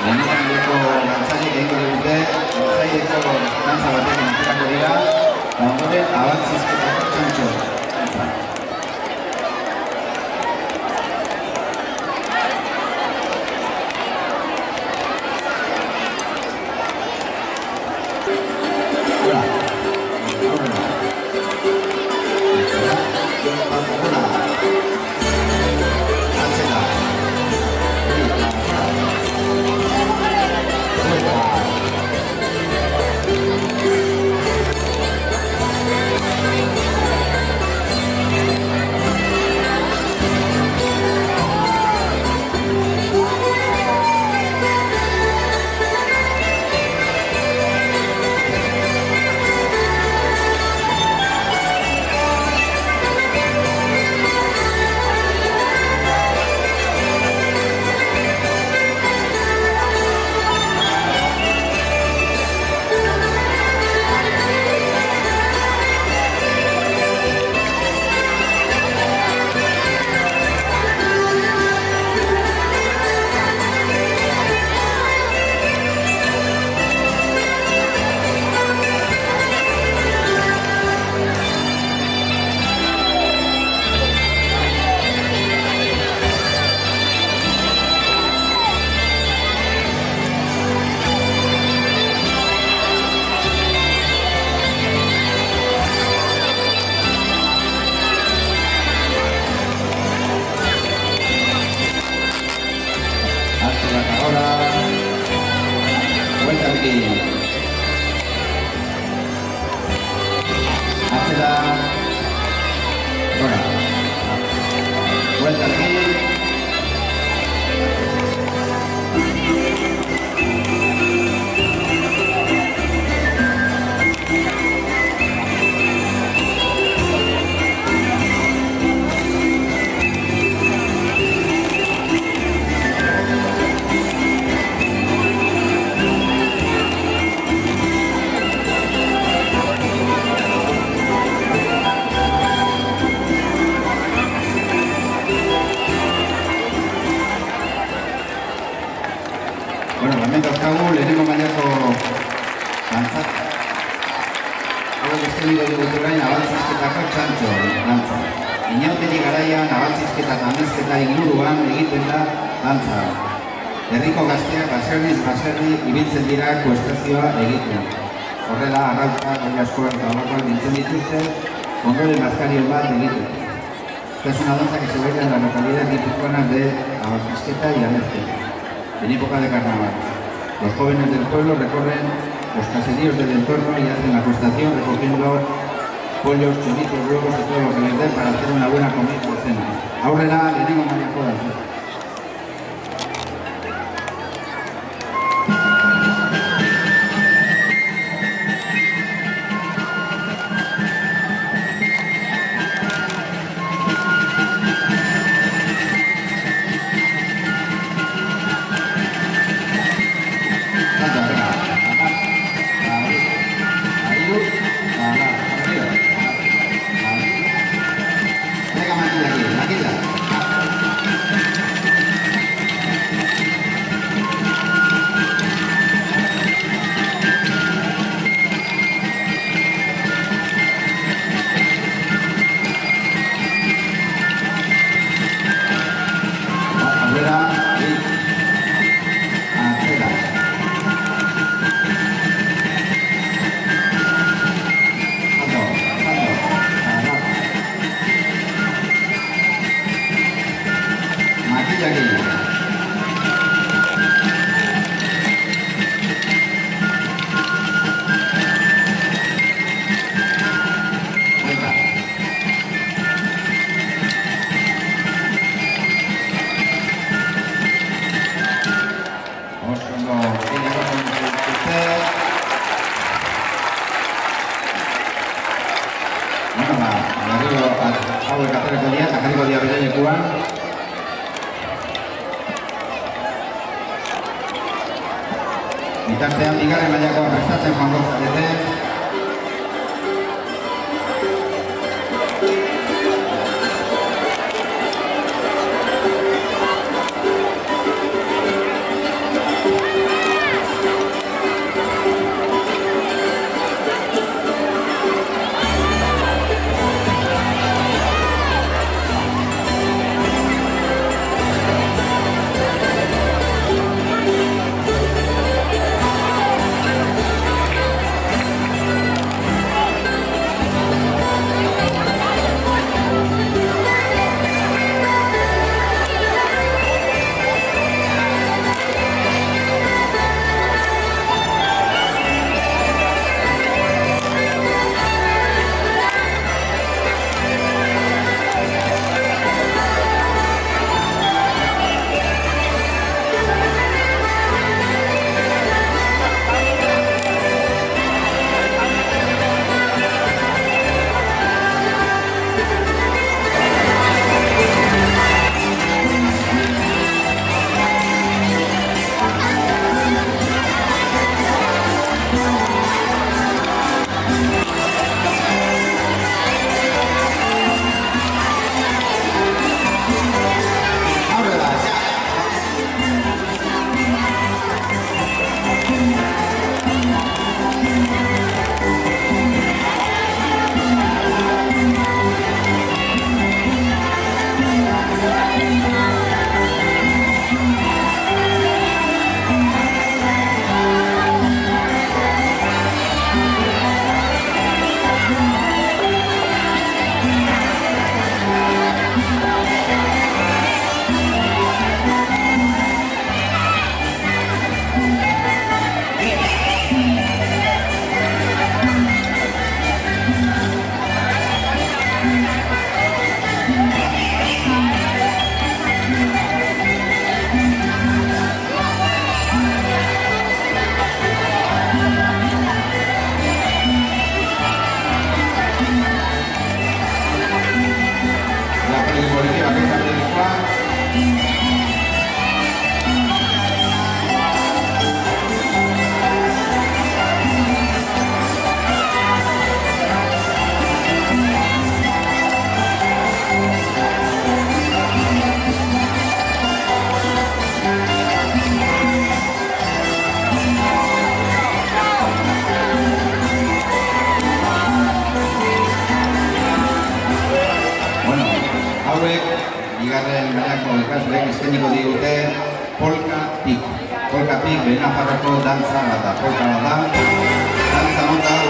Lehenengo mailako dantzariek egingo digute, dantzarieko dantza batekin entzutako dira, eta ondoren abantzizketako txantxo. Lehenengo mailako dantzak. Hauek esteniko dugu orain abantzizketako txantxo dantza. Inauteri garaian abantzizketa eta amezketa inguruan egiten da dantza. Herriko gazteak baserri ibiltzen dira kuestazioa egiten. Horrela, arrautzak, oilaskoak eta olakoak dintzen dituzte, ondoren bazkarien bat egiten. Esta es una danza que se baila en la localidad guipuzcoana de Abantzizketa y Amezketa, en época de carnaval. Los jóvenes del pueblo recorren los caseríos del entorno y hacen la costación recogiendo pollos, chorizos, huevos y todo lo que les den para hacer una buena comida o cena. Aurrera, lehenengo mailako dantza. hauek aterako dira, eta jarriko dira bere lekuan. Bitartean bigarren mailakoa prestatzen joango zarete. bigarren mailako ikasleek eskainiko digute polka pik. Polka pik behin afarroko dantza bat da. Polka bat da, dantza mota